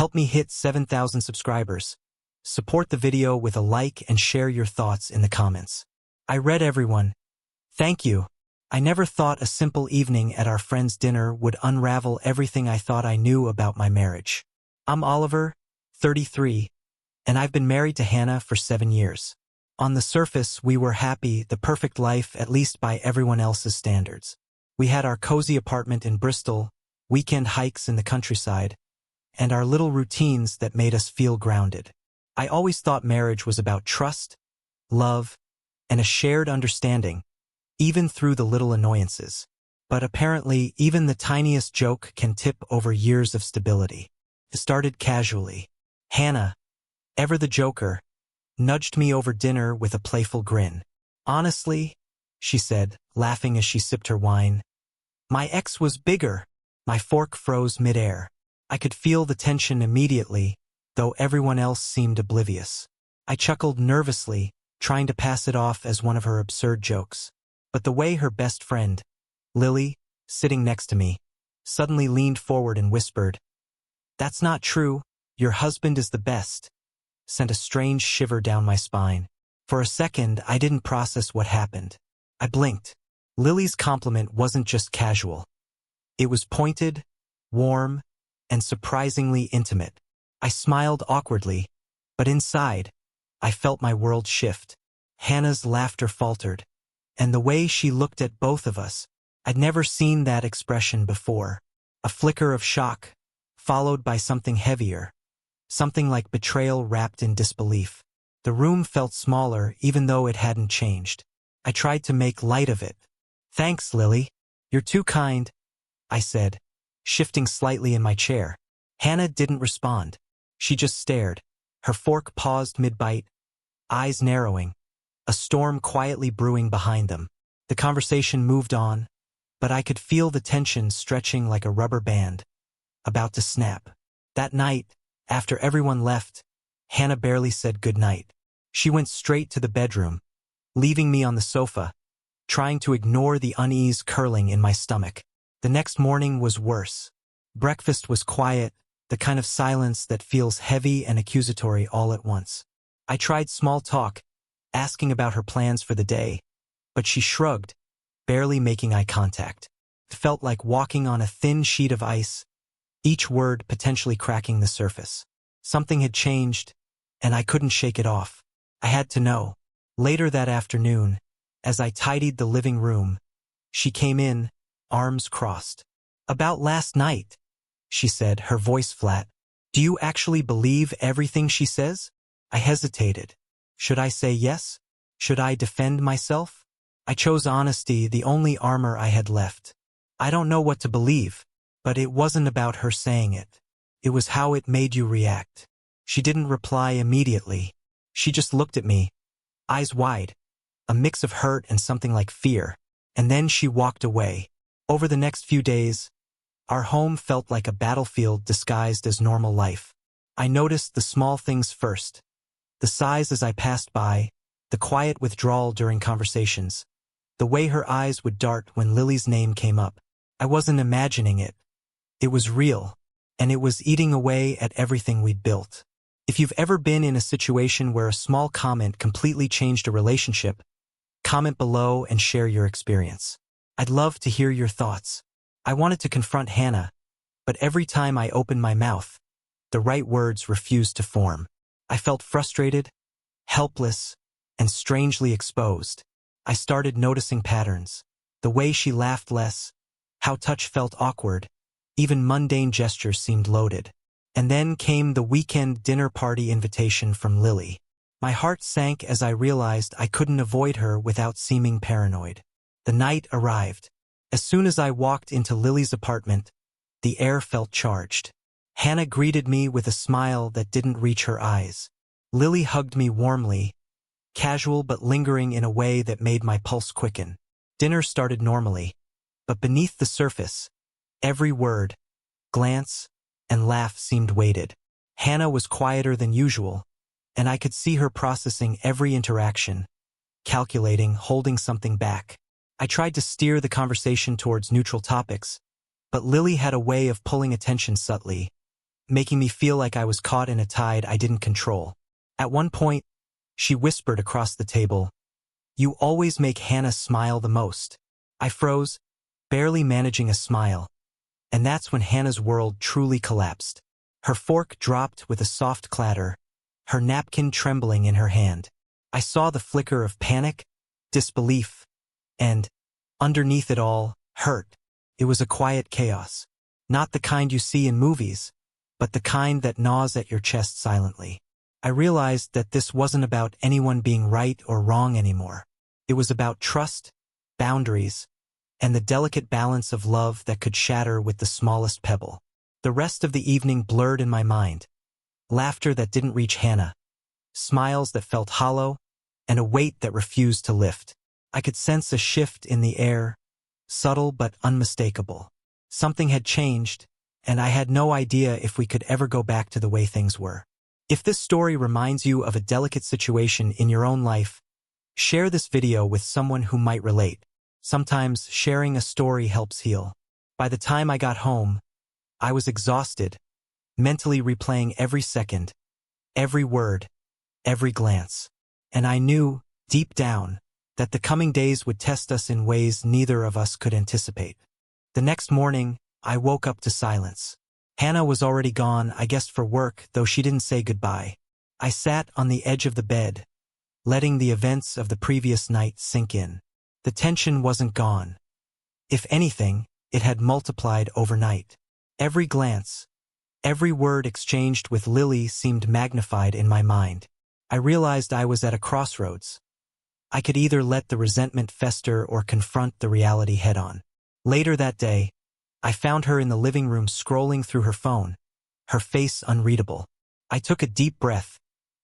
Help me hit 7,000 subscribers. Support the video with a like and share your thoughts in the comments. I read everyone. Thank you. I never thought a simple evening at our friend's dinner would unravel everything I thought I knew about my marriage. I'm Oliver, 33, and I've been married to Hannah for 7 years. On the surface, we were happy, the perfect life, at least by everyone else's standards. We had our cozy apartment in Bristol, weekend hikes in the countryside, and our little routines that made us feel grounded. I always thought marriage was about trust, love, and a shared understanding, even through the little annoyances. But apparently, even the tiniest joke can tip over years of stability. It started casually. Hannah, ever the joker, nudged me over dinner with a playful grin. Honestly, she said, laughing as she sipped her wine, my ex was bigger. My fork froze midair. I could feel the tension immediately, though everyone else seemed oblivious. I chuckled nervously, trying to pass it off as one of her absurd jokes. But the way her best friend, Lily, sitting next to me, suddenly leaned forward and whispered, "That's not true. Your husband is the best," sent a strange shiver down my spine. For a second, I didn't process what happened. I blinked. Lily's compliment wasn't just casual. It was pointed, warm, and surprisingly intimate. I smiled awkwardly, but inside, I felt my world shift. Hannah's laughter faltered, and the way she looked at both of us, I'd never seen that expression before. A flicker of shock, followed by something heavier, something like betrayal wrapped in disbelief. The room felt smaller even though it hadn't changed. I tried to make light of it. "Thanks, Lily. You're too kind," I said, shifting slightly in my chair. Hannah didn't respond. She just stared. Her fork paused mid-bite, eyes narrowing, a storm quietly brewing behind them. The conversation moved on, but I could feel the tension stretching like a rubber band, about to snap. That night, after everyone left, Hannah barely said goodnight. She went straight to the bedroom, leaving me on the sofa, trying to ignore the unease curling in my stomach. The next morning was worse. Breakfast was quiet, the kind of silence that feels heavy and accusatory all at once. I tried small talk, asking about her plans for the day, but she shrugged, barely making eye contact. It felt like walking on a thin sheet of ice, each word potentially cracking the surface. Something had changed, and I couldn't shake it off. I had to know. Later that afternoon, as I tidied the living room, she came in, arms crossed. "About last night," she said, her voice flat. "Do you actually believe everything she says?" I hesitated. Should I say yes? Should I defend myself? I chose honesty, the only armor I had left. "I don't know what to believe," but it wasn't about her saying it. It was how it made you react. She didn't reply immediately. She just looked at me, eyes wide, a mix of hurt and something like fear, and then she walked away. Over the next few days, our home felt like a battlefield disguised as normal life. I noticed the small things first. The sighs as I passed by, the quiet withdrawal during conversations, the way her eyes would dart when Lily's name came up. I wasn't imagining it. It was real, and it was eating away at everything we'd built. If you've ever been in a situation where a small comment completely changed a relationship, comment below and share your experience. I'd love to hear your thoughts. I wanted to confront Hannah, but every time I opened my mouth, the right words refused to form. I felt frustrated, helpless, and strangely exposed. I started noticing patterns. The way she laughed less, how touch felt awkward, even mundane gestures seemed loaded. And then came the weekend dinner party invitation from Lily. My heart sank as I realized I couldn't avoid her without seeming paranoid. The night arrived. As soon as I walked into Lily's apartment, the air felt charged. Hannah greeted me with a smile that didn't reach her eyes. Lily hugged me warmly, casual but lingering in a way that made my pulse quicken. Dinner started normally, but beneath the surface, every word, glance, and laugh seemed weighted. Hannah was quieter than usual, and I could see her processing every interaction, calculating, holding something back. I tried to steer the conversation towards neutral topics, but Lily had a way of pulling attention subtly, making me feel like I was caught in a tide I didn't control. At one point, she whispered across the table, "You always make Hannah smile the most." I froze, barely managing a smile, and that's when Hannah's world truly collapsed. Her fork dropped with a soft clatter, her napkin trembling in her hand. I saw the flicker of panic, disbelief, and, underneath it all, hurt. It was a quiet chaos. Not the kind you see in movies, but the kind that gnaws at your chest silently. I realized that this wasn't about anyone being right or wrong anymore. It was about trust, boundaries, and the delicate balance of love that could shatter with the smallest pebble. The rest of the evening blurred in my mind. Laughter that didn't reach Hannah, smiles that felt hollow, and a weight that refused to lift. I could sense a shift in the air, subtle but unmistakable. Something had changed, and I had no idea if we could ever go back to the way things were. If this story reminds you of a delicate situation in your own life, share this video with someone who might relate. Sometimes sharing a story helps heal. By the time I got home, I was exhausted, mentally replaying every second, every word, every glance. And I knew, deep down, that the coming days would test us in ways neither of us could anticipate. The next morning, I woke up to silence. Hannah was already gone, I guessed for work, though she didn't say goodbye. I sat on the edge of the bed, letting the events of the previous night sink in. The tension wasn't gone. If anything, it had multiplied overnight. Every glance, every word exchanged with Lily seemed magnified in my mind. I realized I was at a crossroads. I could either let the resentment fester or confront the reality head-on. Later that day, I found her in the living room scrolling through her phone, her face unreadable. I took a deep breath,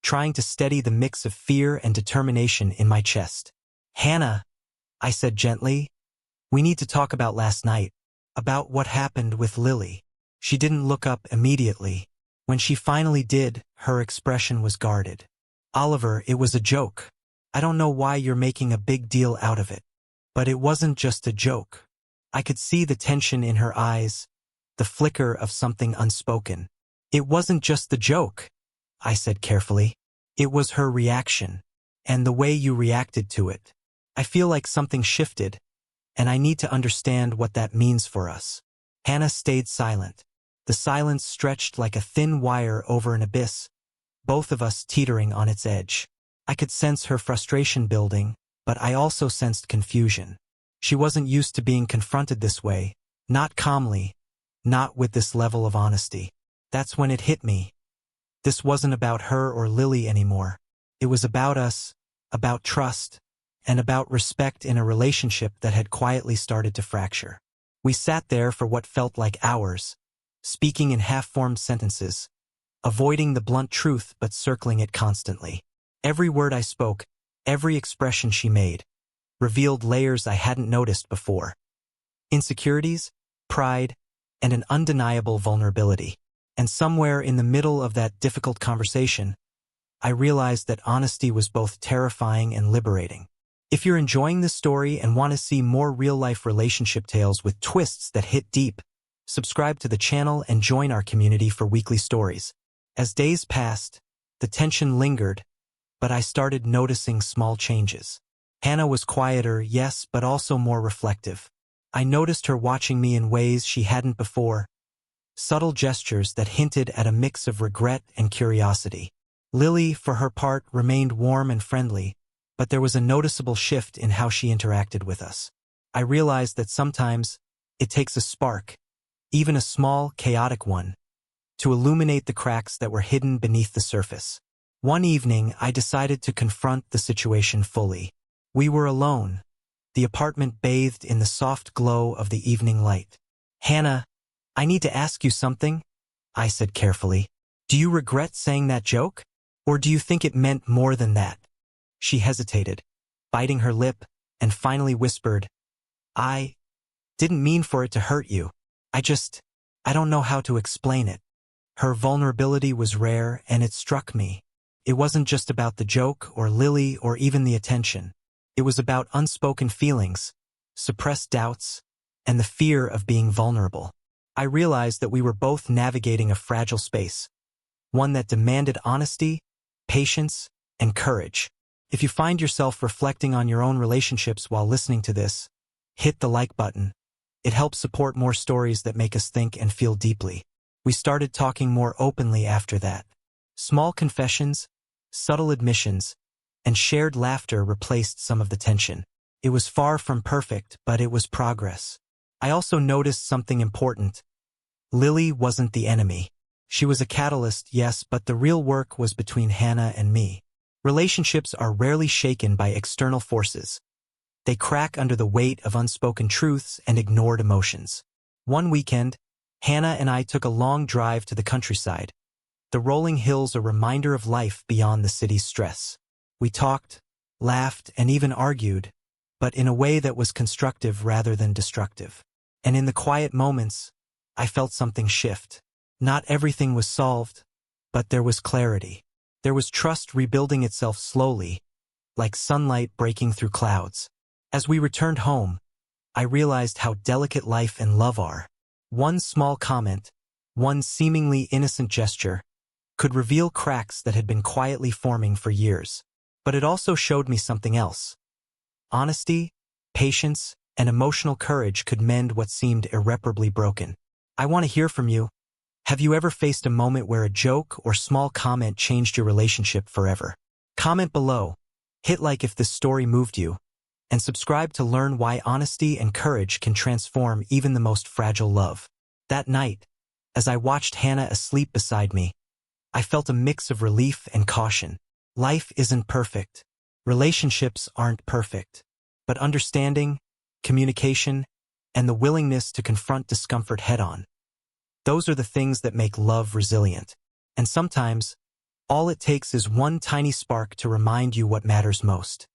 trying to steady the mix of fear and determination in my chest. "Hannah," I said gently, "we need to talk about last night, about what happened with Lily." She didn't look up immediately. When she finally did, her expression was guarded. "Oliver, it was a joke. I don't know why you're making a big deal out of it." But it wasn't just a joke. I could see the tension in her eyes, the flicker of something unspoken. "It wasn't just the joke," I said carefully. "It was her reaction, and the way you reacted to it. I feel like something shifted, and I need to understand what that means for us." Hannah stayed silent. The silence stretched like a thin wire over an abyss, both of us teetering on its edge. I could sense her frustration building, but I also sensed confusion. She wasn't used to being confronted this way, not calmly, not with this level of honesty. That's when it hit me. This wasn't about her or Lily anymore. It was about us, about trust, and about respect in a relationship that had quietly started to fracture. We sat there for what felt like hours, speaking in half-formed sentences, avoiding the blunt truth but circling it constantly. Every word I spoke, every expression she made, revealed layers I hadn't noticed before. Insecurities, pride, and an undeniable vulnerability. And somewhere in the middle of that difficult conversation, I realized that honesty was both terrifying and liberating. If you're enjoying this story and want to see more real-life relationship tales with twists that hit deep, subscribe to the channel and join our community for weekly stories. As days passed, the tension lingered, but I started noticing small changes. Hannah was quieter, yes, but also more reflective. I noticed her watching me in ways she hadn't before, subtle gestures that hinted at a mix of regret and curiosity. Lily, for her part, remained warm and friendly, but there was a noticeable shift in how she interacted with us. I realized that sometimes it takes a spark, even a small, chaotic one, to illuminate the cracks that were hidden beneath the surface. One evening, I decided to confront the situation fully. We were alone, the apartment bathed in the soft glow of the evening light. "Hannah, I need to ask you something," I said carefully. "Do you regret saying that joke? Or do you think it meant more than that?" She hesitated, biting her lip, and finally whispered, "I didn't mean for it to hurt you. I don't know how to explain it." Her vulnerability was rare, and it struck me. It wasn't just about the joke or Lily or even the attention. It was about unspoken feelings, suppressed doubts, and the fear of being vulnerable. I realized that we were both navigating a fragile space, one that demanded honesty, patience, and courage. If you find yourself reflecting on your own relationships while listening to this, hit the like button. It helps support more stories that make us think and feel deeply. We started talking more openly after that. Small confessions, subtle admissions, and shared laughter replaced some of the tension. It was far from perfect, but it was progress. I also noticed something important. Lily wasn't the enemy. She was a catalyst, yes, but the real work was between Hannah and me. Relationships are rarely shaken by external forces. They crack under the weight of unspoken truths and ignored emotions. One weekend, Hannah and I took a long drive to the countryside. The rolling hills a reminder of life beyond the city's stress. We talked, laughed, and even argued, but in a way that was constructive rather than destructive. And in the quiet moments, I felt something shift. Not everything was solved, but there was clarity. There was trust rebuilding itself slowly, like sunlight breaking through clouds. As we returned home, I realized how delicate life and love are. One small comment, one seemingly innocent gesture, could reveal cracks that had been quietly forming for years. But it also showed me something else. Honesty, patience, and emotional courage could mend what seemed irreparably broken. I want to hear from you. Have you ever faced a moment where a joke or small comment changed your relationship forever? Comment below, hit like if this story moved you, and subscribe to learn why honesty and courage can transform even the most fragile love. That night, as I watched Hannah asleep beside me, I felt a mix of relief and caution. Life isn't perfect. Relationships aren't perfect. But understanding, communication, and the willingness to confront discomfort head-on, those are the things that make love resilient. And sometimes, all it takes is one tiny spark to remind you what matters most.